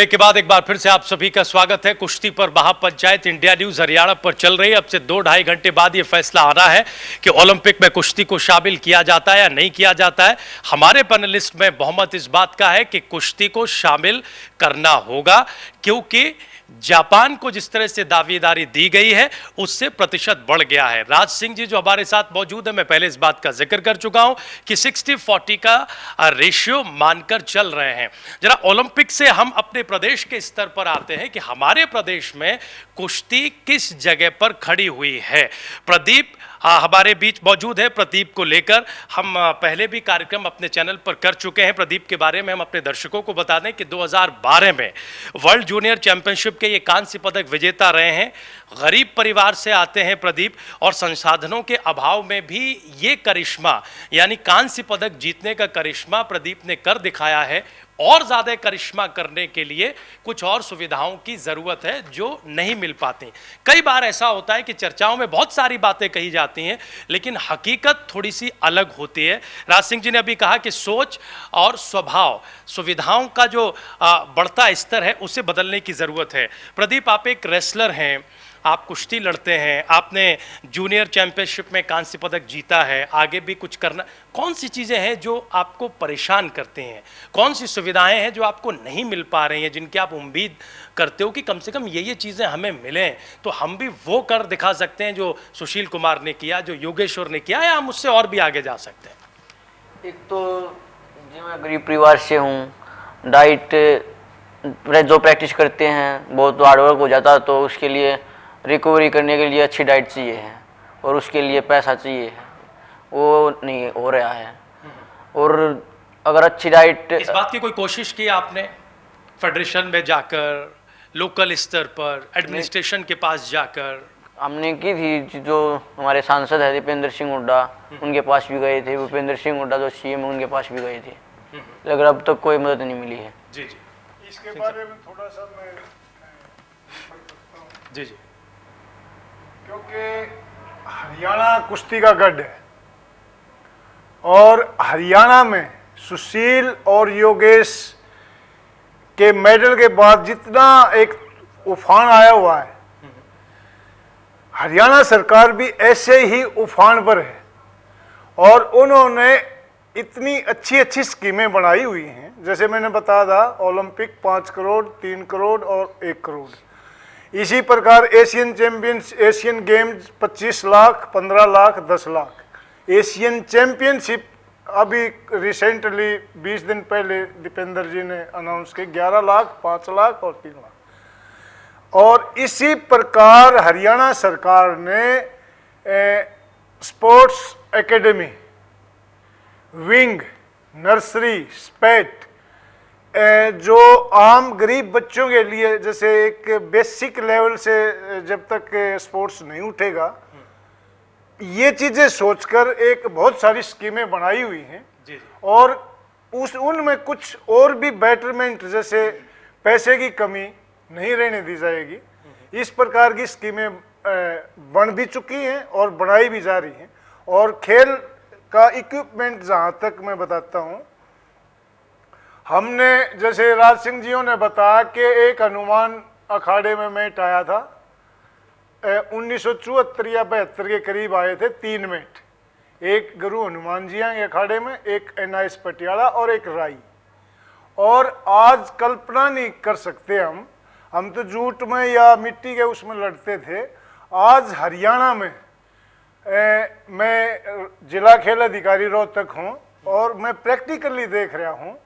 Break के बाद एक बार फिर से आप सभी का स्वागत है। कुश्ती पर महापंचायत इंडिया न्यूज हरियाणा पर चल रही है। अब से 2-2.5 घंटे बाद ये फैसला आना है कि ओलंपिक में कुश्ती को शामिल किया जाता है या नहीं किया जाता है। हमारे पैनलिस्ट में बहुमत इस बात का है कि कुश्ती को शामिल करना होगा, क्योंकि जापान को जिस तरह से दावेदारी दी गई है उससे प्रतिशत बढ़ गया है। राज सिंह जी जो हमारे साथ मौजूद है, मैं पहले इस बात का जिक्र कर चुका हूं कि 60-40 का रेशियो मानकर चल रहे हैं। जरा ओलंपिक से हम अपने प्रदेश के स्तर पर आते हैं कि हमारे प्रदेश में कुश्ती किस जगह पर खड़ी हुई है। प्रदीप हमारे बीच मौजूद है। प्रदीप को लेकर हम पहले भी कार्यक्रम अपने चैनल पर कर चुके हैं। प्रदीप के बारे में हम अपने दर्शकों को बता दें कि 2012 में वर्ल्ड जूनियर चैंपियनशिप के ये कांस्य पदक विजेता रहे हैं। गरीब परिवार से आते हैं प्रदीप, और संसाधनों के अभाव में भी ये करिश्मा यानी कांस्य पदक जीतने का करिश्मा प्रदीप ने कर दिखाया है। और ज़्यादा करिश्मा करने के लिए कुछ और सुविधाओं की ज़रूरत है जो नहीं मिल पाती। कई बार ऐसा होता है कि चर्चाओं में बहुत सारी बातें कही जाती हैं, लेकिन हकीकत थोड़ी सी अलग होती है। राज सिंह जी ने अभी कहा कि सोच और स्वभाव, सुविधाओं का जो बढ़ता स्तर है उसे बदलने की ज़रूरत है। प्रदीप, आप एक रेसलर हैं, आप कुश्ती लड़ते हैं, आपने जूनियर चैंपियनशिप में कांस्य पदक जीता है, आगे भी कुछ करना। कौन सी चीज़ें हैं जो आपको परेशान करते हैं? कौन सी सुविधाएं हैं जो आपको नहीं मिल पा रही हैं, जिनकी आप उम्मीद करते हो कि कम से कम ये चीज़ें हमें मिलें तो हम भी वो कर दिखा सकते हैं जो सुशील कुमार ने किया, जो योगेश्वर ने किया, या हम उससे और भी आगे जा सकते हैं? एक तो जी मैं गरीब परिवार से हूँ, डाइट जो प्रैक्टिस करते हैं बहुत हार्डवर्क हो जाता है, तो उसके लिए रिकवरी करने के लिए अच्छी डाइट चाहिए है और उसके लिए पैसा चाहिए है, वो नहीं हो रहा है। और अगर अच्छी डाइट, इस बात की कोई कोशिश की आपने फेडरेशन में जाकर, लोकल स्तर पर एडमिनिस्ट्रेशन के पास जाकर? हमने की थी, जो हमारे सांसद है दीपेंद्र सिंह हुड्डा, उनके पास भी गए थे। भूपेंद्र सिंह हुड्डा जो सीएम, उनके पास भी गए थे, लेकिन अब तक कोई मदद नहीं मिली है। जी जी, इसके बारे में थोड़ा सा मैं जी जी, क्योंकि हरियाणा कुश्ती का गढ़ है और हरियाणा में सुशील और योगेश के मेडल के बाद जितना एक उफान आया हुआ है, हरियाणा सरकार भी ऐसे ही उफान पर है और उन्होंने इतनी अच्छी अच्छी स्कीमें बनाई हुई हैं। जैसे मैंने बताया था, ओलंपिक 5 करोड़, 3 करोड़ और 1 करोड़। इसी प्रकार Asian champions, Asian games 25 lakh, 15 lakh, 10 lakh. Asian championship अभी रिसेंटली 20 दिन पहले दीपेंद्र जी ने अनाउंस की 11 लाख, 5 लाख और 3 लाख। और इसी प्रकार हरियाणा सरकार ने स्पोर्ट्स एकेडमी, विंग, नर्सरी, स्पेट, जो आम गरीब बच्चों के लिए, जैसे एक बेसिक लेवल से जब तक स्पोर्ट्स नहीं उठेगा, ये चीज़ें सोचकर एक बहुत सारी स्कीमें बनाई हुई हैं। और उनमें कुछ और भी बेटरमेंट, जैसे पैसे की कमी नहीं रहने दी जाएगी, इस प्रकार की स्कीमें बन भी चुकी हैं और बनाई भी जा रही हैं। और खेल का इक्विपमेंट, जहाँ तक मैं बताता हूँ, हमने, जैसे राज सिंह जियों ने बताया कि एक हनुमान अखाड़े में मैट आया था, 1974 या 72 के करीब आए थे 3 मैट, एक गुरु हनुमान जी के अखाड़े में, एक NIS पटियाला और एक राई। और आज कल्पना नहीं कर सकते हम तो जूट में या मिट्टी के उसमें लड़ते थे। आज हरियाणा में मैं जिला खेल अधिकारी रोहतक हूँ और मैं प्रैक्टिकली देख रहा हूँ,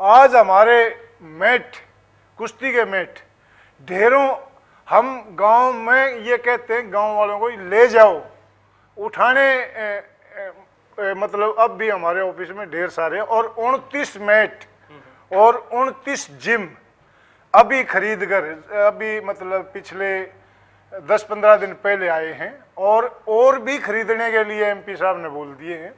आज हमारे मैट, कुश्ती के मैट ढेरों, हम गांव में ये कहते हैं गांव वालों को ले जाओ उठाने, मतलब अब भी हमारे ऑफिस में ढेर सारे, और 29 मैट और 29 जिम अभी खरीद कर, अभी मतलब पिछले 10-15 दिन पहले आए हैं, और भी खरीदने के लिए MP साहब ने बोल दिए हैं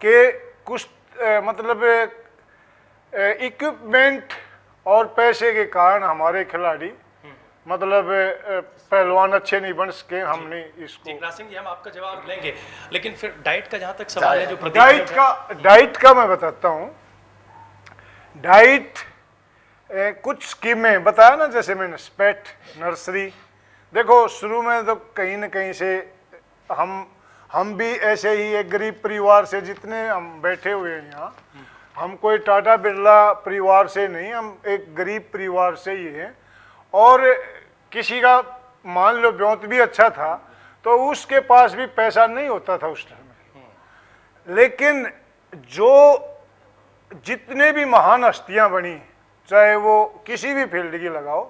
कि कुछ मतलब इक्विपमेंट और पैसे के कारण हमारे खिलाड़ी मतलब पहलवान अच्छे नहीं बन सके। हमने इसको, राज सिंह जी, हम आपका जवाब लेंगे, लेकिन फिर डाइट का जहां तक सवाल है, जो डाइट का मैं बताता हूं। डाइट कुछ स्कीमें बताया ना, जैसे मैंने स्पेट नर्सरी, देखो शुरू में तो कहीं न कहीं से हम भी ऐसे ही एक गरीब परिवार से, जितने हम बैठे हुए हैं यहाँ, हम कोई टाटा बिरला परिवार से नहीं, हम एक गरीब परिवार से ही हैं। और किसी का मान लो ब्योंत भी अच्छा था तो उसके पास भी पैसा नहीं होता था उस टाइम में। लेकिन जो जितने भी महान हस्तियां बनी, चाहे वो किसी भी फील्ड की लगाओ,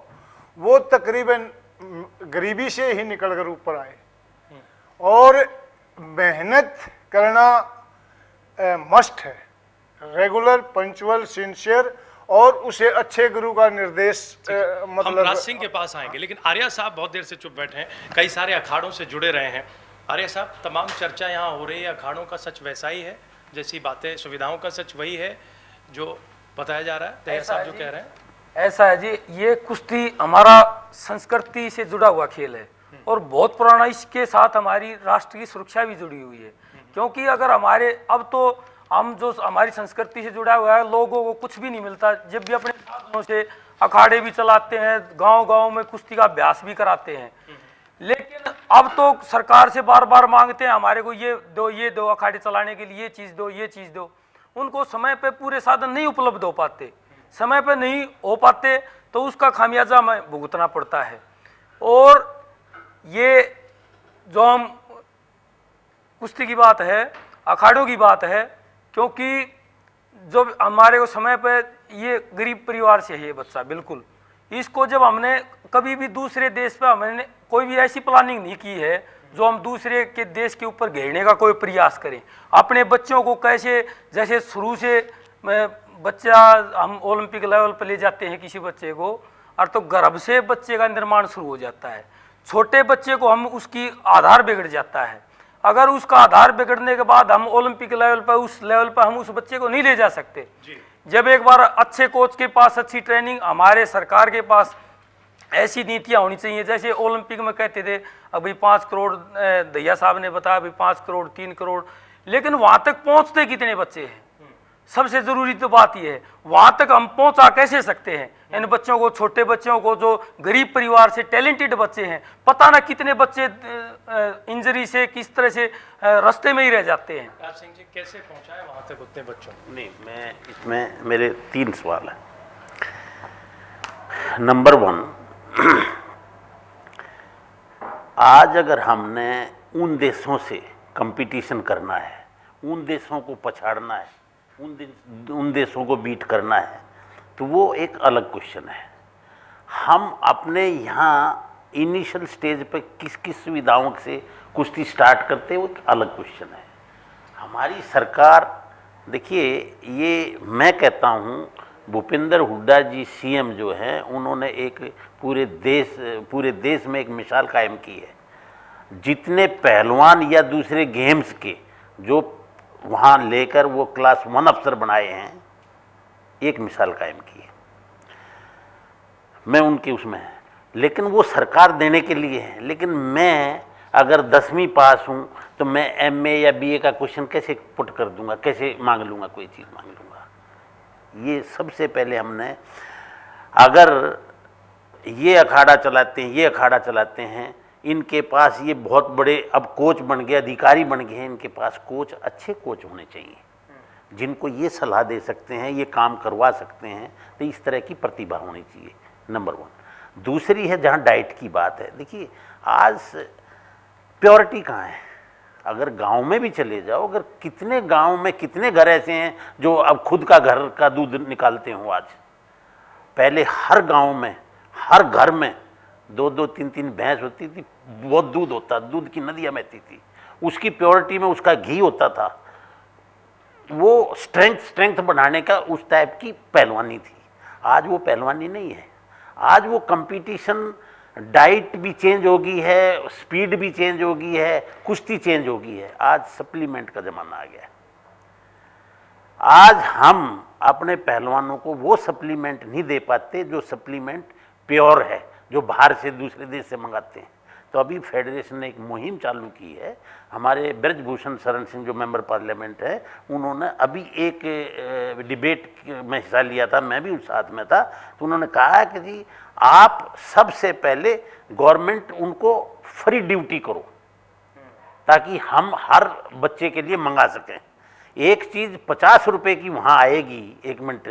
वो तकरीबन गरीबी से ही निकलकर ऊपर आए। और मेहनत करना मस्ट है, रेगुलर, पंचुअल, सिंसियर, और उसे अच्छे गुरु का निर्देश हम राज सिंह के पास आएंगे, लेकिन आर्या साहब बहुत देर से चुप बैठे हैं, कई सारे अखाड़ों से जुड़े रहे हैं। आर्या साहब, तमाम चर्चा यहाँ हो रही है, अखाड़ों का सच वैसा ही है जैसी बातें, सुविधाओं का सच वही है जो बताया जा रहा है, तैयार साहब जो कह रहे हैं? ऐसा है जी, ये कुश्ती हमारा संस्कृति से जुड़ा हुआ खेल है और बहुत पुराना, इसके साथ हमारी राष्ट्र की सुरक्षा भी जुड़ी हुई है। क्योंकि अगर हमारे, अब तो हम जो हमारी संस्कृति से जुड़ा हुआ है, लोगों को कुछ भी नहीं मिलता, जब भी अपने साधनों से अखाड़े भी चलाते हैं, गांव-गांव में कुश्ती का अभ्यास भी कराते हैं। लेकिन अब तो सरकार से बार बार मांगते हैं हमारे को ये दो अखाड़े चलाने के लिए, ये चीज़ दो। उनको समय पे पूरे साधन नहीं उपलब्ध हो पाते, समय पे नहीं हो पाते, तो उसका खामियाजा हमें भुगतना पड़ता है। और ये जो हम कुश्ती की बात है, अखाड़ों की बात है, क्योंकि जो हमारे को समय पे, ये गरीब परिवार से है ये बच्चा, बिल्कुल इसको जब हमने कभी भी दूसरे देश पे हमने कोई भी ऐसी प्लानिंग नहीं की है जो हम दूसरे के देश के ऊपर घेरने का कोई प्रयास करें। अपने बच्चों को कैसे, जैसे शुरू से बच्चा हम ओलंपिक लेवल पर ले जाते हैं किसी बच्चे को, और तो गर्भ से बच्चे का निर्माण शुरू हो जाता है। छोटे बच्चे को हम उसकी आधार बिगड़ जाता है, अगर उसका आधार बिगड़ने के बाद हम ओलंपिक लेवल पर, उस लेवल पर हम उस बच्चे को नहीं ले जा सकते। जब एक बार अच्छे कोच के पास अच्छी ट्रेनिंग, हमारे सरकार के पास ऐसी नीतियां होनी चाहिए, जैसे ओलंपिक में कहते थे अभी 5 करोड़, दैया साहब ने बताया अभी 5 करोड़ 3 करोड़, लेकिन वहां तक पहुंचते कितने बच्चे हैं? सबसे जरूरी तो बात यह है, वहां तक हम पहुंचा कैसे सकते हैं इन बच्चों को, छोटे बच्चों को, जो गरीब परिवार से टैलेंटेड बच्चे हैं। पता ना कितने बच्चे इंजरी से किस तरह से रास्ते में ही रह जाते हैं। राज सिंह जी, कैसे पहुंचाए वहां तक उतने बच्चों? नहीं, मैं इसमें मेरे 3 सवाल हैं। नंबर 1, आज अगर हमने उन देशों से कंपटीशन करना है, उन देशों को पछाड़ना है, उन देशों को बीट करना है, तो वो एक अलग क्वेश्चन है। हम अपने यहाँ इनिशियल स्टेज पे किस किस सुविधाओं से कुश्ती स्टार्ट करते हैं, वो एक अलग क्वेश्चन है। हमारी सरकार, देखिए, ये मैं कहता हूँ, भूपेंद्र हुड्डा जी सीएम जो हैं, उन्होंने एक पूरे देश में एक मिसाल कायम की है। जितने पहलवान या दूसरे गेम्स के जो वहाँ लेकर वो क्लास 1 अफसर बनाए हैं, एक मिसाल कायम की है। मैं उनके उसमें है, लेकिन वो सरकार देने के लिए है। लेकिन मैं अगर 10वीं पास हूँ तो मैं एमए या बीए का क्वेश्चन कैसे पुट कर दूंगा, कैसे मांग लूँगा, कोई चीज़ मांग लूँगा? ये सबसे पहले हमने, अगर ये अखाड़ा चलाते हैं, ये अखाड़ा चलाते हैं, इनके पास ये बहुत बड़े अब कोच बन गए, अधिकारी बन गए हैं, इनके पास कोच, अच्छे कोच होने चाहिए जिनको ये सलाह दे सकते हैं, ये काम करवा सकते हैं। तो इस तरह की प्रतिभा होनी चाहिए, नंबर 1। दूसरी है जहाँ डाइट की बात है, देखिए आज प्योरिटी कहाँ है? अगर गांव में भी चले जाओ, अगर कितने गांव में कितने घर ऐसे हैं जो अब खुद का घर का दूध निकालते हो। आज पहले हर गांव में, हर घर में 2-2 3-3 भैंस होती थी, बहुत दूध होता, दूध की नदियाँ बहती थी, उसकी प्योरिटी में उसका घी होता था। वो स्ट्रेंथ बढ़ाने का उस टाइप की पहलवानी थी। आज वो पहलवानी नहीं है। आज वो कंपटीशन, डाइट भी चेंज हो गई है, स्पीड भी चेंज हो गई है, कुश्ती चेंज हो गई है। आज सप्लीमेंट का ज़माना आ गया है। आज हम अपने पहलवानों को वो सप्लीमेंट नहीं दे पाते जो सप्लीमेंट प्योर है, जो बाहर से दूसरे देश से मंगाते हैं। तो अभी फेडरेशन ने एक मुहिम चालू की है। हमारे ब्रजभूषण शरण सिंह जो मेंबर पार्लियामेंट है, उन्होंने अभी एक डिबेट में हिस्सा लिया था, मैं भी उस साथ में था। तो उन्होंने कहा है कि जी आप सबसे पहले गवर्नमेंट उनको फ्री ड्यूटी करो ताकि हम हर बच्चे के लिए मंगा सकें। एक चीज़ 50 रुपये की वहाँ आएगी 1 मिनट,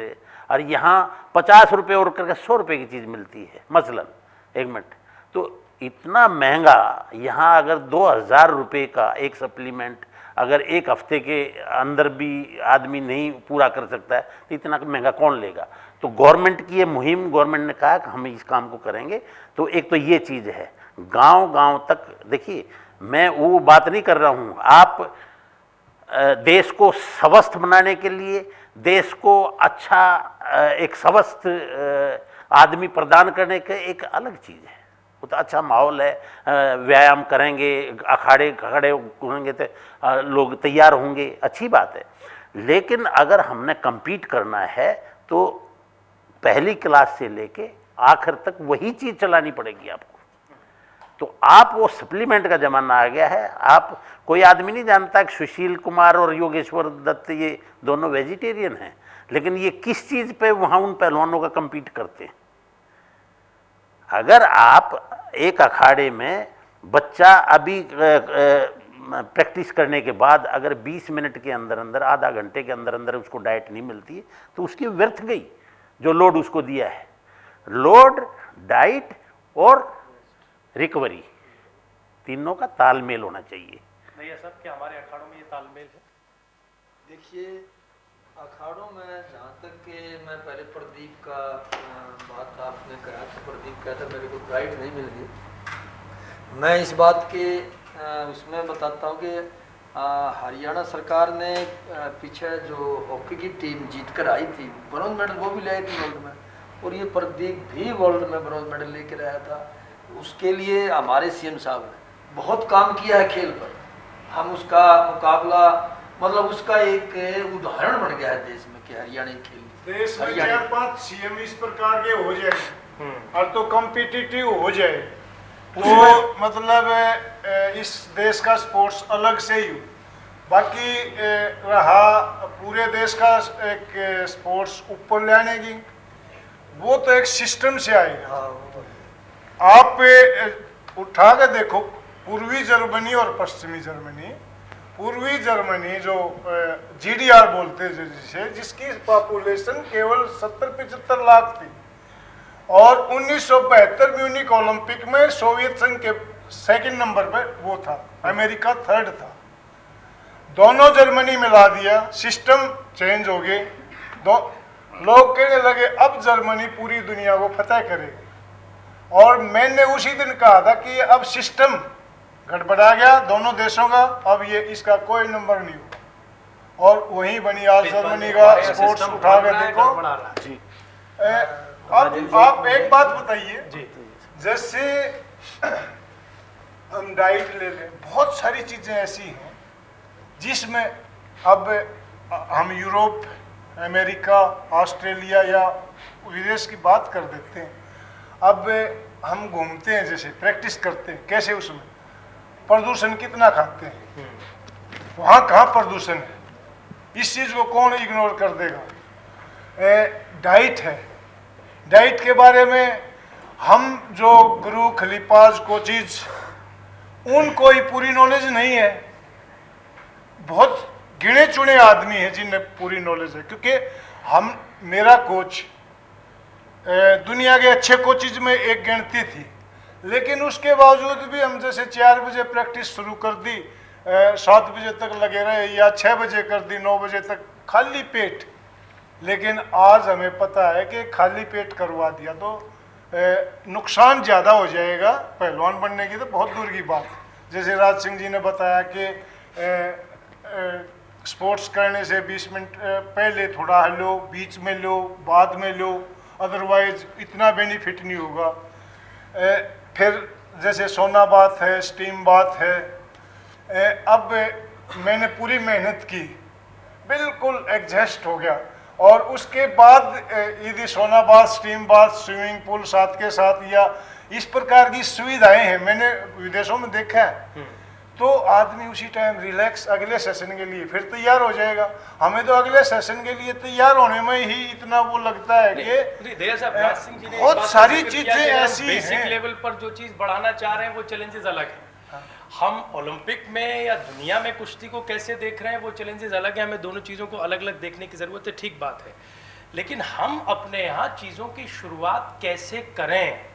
और यहाँ 50 रुपये और करके 100 रुपये की चीज़ मिलती है मसलन 1 मिनट। तो इतना महंगा यहाँ अगर 2000 रुपये का एक सप्लीमेंट अगर एक हफ्ते के अंदर भी आदमी नहीं पूरा कर सकता है तो इतना महंगा कौन लेगा। तो गवर्नमेंट की ये मुहिम, गवर्नमेंट ने कहा कि हम इस काम को करेंगे। तो एक तो ये चीज़ है, गांव-गांव तक देखिए, मैं वो बात नहीं कर रहा हूँ, आप देश को स्वस्थ बनाने के लिए, देश को अच्छा एक स्वस्थ आदमी प्रदान करने के एक अलग चीज़ है। वो तो अच्छा माहौल है, व्यायाम करेंगे, अखाड़े खड़े होंगे तो लोग तैयार होंगे, अच्छी बात है। लेकिन अगर हमने compete करना है तो पहली क्लास से लेके आखिर तक वही चीज़ चलानी पड़ेगी आपको। तो आप वो सप्लीमेंट का ज़माना आ गया है। आप कोई आदमी नहीं जानता कि सुशील कुमार और योगेश्वर दत्त ये दोनों वेजिटेरियन हैं, लेकिन ये किस चीज़ पे वहाँ उन पहलवानों का compete करते हैं। अगर आप एक अखाड़े में बच्चा अभी प्रैक्टिस करने के बाद अगर 20 मिनट के अंदर अंदर, आधा घंटे के अंदर अंदर उसको डाइट नहीं मिलती है तो उसकी व्यर्थ गई जो लोड उसको दिया है। लोड, डाइट और रिकवरी, तीनों का तालमेल होना चाहिए। नहीं है सर, क्या हमारे अखाड़ों में ये तालमेल है? देखिए, अखाड़ों में जहाँ तक कि मैं पहले प्रदीप का बात आपने कहा था, प्रदीप कहता मेरे को गाइड नहीं मिल रही। मैं इस बात के उसमें बताता हूँ कि हरियाणा सरकार ने पीछे जो हॉकी की टीम जीत कर आई थी, ब्रॉन्ज मेडल वो भी ले आई थी वर्ल्ड में, और ये प्रदीप भी वर्ल्ड में ब्रॉन्ज मेडल लेकर आया था। उसके लिए हमारे सीएम साहब ने बहुत काम किया है खेल पर। हम उसका मुकाबला, मतलब उसका एक उदाहरण बन गया है देश में कि हरियाणा खेल, देश में 4-5 सीएम इस प्रकार के हो जाए और तो कॉम्पिटिटिव हो जाए तो मतलब इस देश का स्पोर्ट्स अलग से ही हो। बाकी रहा पूरे देश का एक स्पोर्ट्स ऊपर लाने की, वो तो एक सिस्टम से आएगा। आप उठा के देखो, पूर्वी जर्मनी और पश्चिमी जर्मनी, पूर्वी जर्मनी जो GDR बोलते हैं जिसे, जिसकी पॉपुलेशन केवल 70-75 लाख थी, और 1972 म्यूनिक ओलंपिक में सोवियत संघ के 2nd नंबर पर वो था, अमेरिका 3rd था। दोनों जर्मनी मिला दिया, सिस्टम चेंज हो गए। लोग कहने लगे अब जर्मनी पूरी दुनिया को फतह करेगी, और मैंने उसी दिन कहा था कि अब सिस्टम गड़बड़ा गया दोनों देशों का, अब ये इसका कोई नंबर नहीं होगा। और वहीं बनी आज जर्मनी का स्पोर्ट्स उठा के देखो जी। अब आप एक बात बताइए, जैसे हम डाइट ले लें, बहुत सारी चीजें ऐसी हैं जिसमें अब हम यूरोप, अमेरिका, ऑस्ट्रेलिया या विदेश की बात कर देते हैं। अब हम घूमते हैं, जैसे प्रैक्टिस करते हैं, कैसे उसमें प्रदूषण कितना खाते हैं, वहाँ कहाँ प्रदूषण है, इस चीज़ को कौन इग्नोर कर देगा। डाइट है, डाइट के बारे में हम जो गुरु खलीफाज कोचिज, उनको ही पूरी नॉलेज नहीं है। बहुत गिने चुने आदमी हैं जिन्हें पूरी नॉलेज है, क्योंकि हम, मेरा कोच दुनिया के अच्छे कोचिज में एक गिनती थी, लेकिन उसके बावजूद भी हम जैसे 4 बजे प्रैक्टिस शुरू कर दी, 7 बजे तक लगे रहे, या 6 बजे कर दी, 9 बजे तक खाली पेट। लेकिन आज हमें पता है कि खाली पेट करवा दिया तो नुकसान ज़्यादा हो जाएगा, पहलवान बनने की तो बहुत दूर की बात। जैसे राज सिंह जी ने बताया कि स्पोर्ट्स करने से 20 मिनट पहले थोड़ा लो, बीच में लो, बाद में लो, अदरवाइज इतना बेनिफिट नहीं होगा। फिर जैसे सोना बात है, स्टीम बात है। अब मैंने पूरी मेहनत की, बिल्कुल एडजस्ट हो गया, और उसके बाद यदि सोना बात, स्टीम बात, स्विमिंग पूल साथ के साथ, या इस प्रकार की सुविधाएं हैं, मैंने विदेशों में देखा है। तो आदमी उसी टाइम रिलैक्स अगले सेशन के लिए फिर तैयार हो जाएगा। हमें तो अगले सेशन के लिए तैयार होने में ही इतना वो लगता है कि बहुत सारी चीजें ऐसी हैं। बेसिक लेवल पर जो चीज बढ़ाना चाह रहे हैं वो चैलेंजेस अलग है। हम ओलंपिक में या दुनिया में कुश्ती को कैसे देख रहे हैं वो चैलेंजेस अलग है। हमें दोनों चीज़ों को अलग अलग देखने की ज़रूरत है, ठीक बात है। लेकिन हम अपने यहाँ चीज़ों की शुरुआत कैसे करें,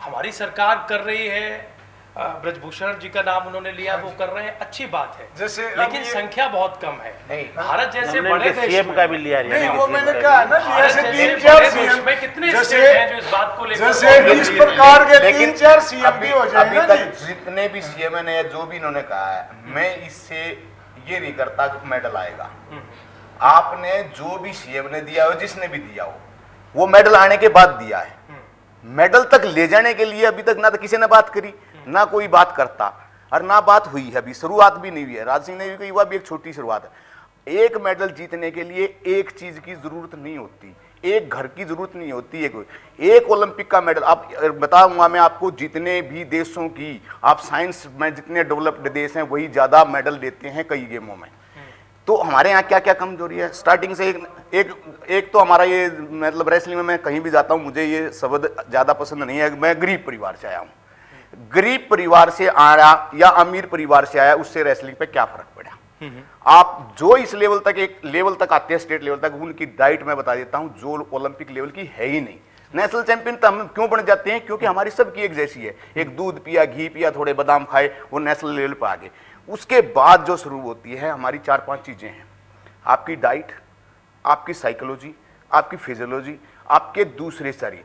हमारी सरकार कर रही है। ब्रजभूषण जी का नाम उन्होंने लिया, वो कर रहे हैं, अच्छी बात है, जैसे लेकिन संख्या बहुत कम है। भारत जैसे बड़े देश सीएम का भी लिया नहीं, वो मैंने कहा ना, जैसे 3-4 सीएम में कितने स्टेट हैं जो इस बात को लेकर, जैसे इस प्रकार के 3-4 सीएम भी हो जाए ना जी। जितने भी सीएम ने जो भी इन्होंने कहा है, मैं इससे ये नहीं करता कि मेडल आएगा। आपने जो भी सीएम ने दिया हो, जिसने भी दिया हो, वो मेडल आने के बाद दिया है। मेडल तक ले जाने के लिए अभी तक ना तो किसी ने बात करी, ना कोई बात करता, और ना बात हुई है, अभी शुरुआत भी नहीं हुई है। राज सिंह ने भी कही, हुआ भी एक छोटी शुरुआत है। एक मेडल जीतने के लिए एक चीज की जरूरत नहीं होती, एक घर की जरूरत नहीं होती है। एक ओलंपिक का मेडल, आप बताऊंगा मैं आपको, जितने भी देशों की, आप साइंस में जितने डेवलप्ड देश हैं वही ज्यादा मेडल देते हैं कई गेमों में। तो हमारे यहाँ क्या क्या कमजोरी है स्टार्टिंग से। एक तो हमारा ये मतलब रेसलिंग में मैं कहीं भी जाता हूँ, मुझे ये शब्द ज्यादा पसंद नहीं है। मैं गरीब परिवार से आया हूँ, गरीब परिवार से आया या अमीर परिवार से आया, उससे रेसलिंग पे क्या फर्क पड़ा। आप जो इस लेवल तक, एक लेवल तक आते हैं स्टेट लेवल तक, उनकी डाइट मैं बता देता हूं जो ओलंपिक लेवल की है ही नहीं। नेशनल चैंपियन तो हम क्यों बन जाते हैं, क्योंकि हमारी सबकी एक जैसी है, एक दूध पिया, घी पिया, थोड़े बादाम खाए, वो नेशनल लेवल पर आ गए। उसके बाद जो शुरू होती है हमारी 4-5 चीजें हैं, आपकी डाइट, आपकी साइकोलॉजी, आपकी फिजियोलॉजी, आपके दूसरे शरीर,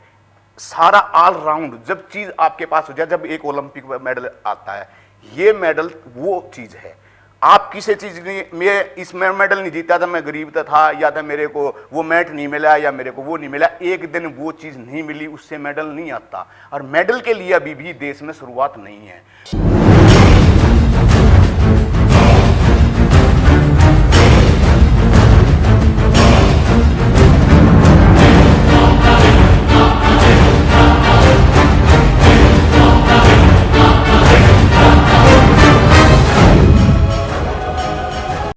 सारा ऑल राउंड जब चीज आपके पास हो जाए, जब एक ओलंपिक मेडल आता है, ये मेडल वो चीज है। आप किसी चीज में इसमें मेडल नहीं जीता था, मैं गरीब था या था मेरे को वो मैट नहीं मिला या मेरे को वो नहीं मिला, एक दिन वो चीज नहीं मिली, उससे मेडल नहीं आता। और मेडल के लिए अभी भी देश में शुरुआत नहीं है।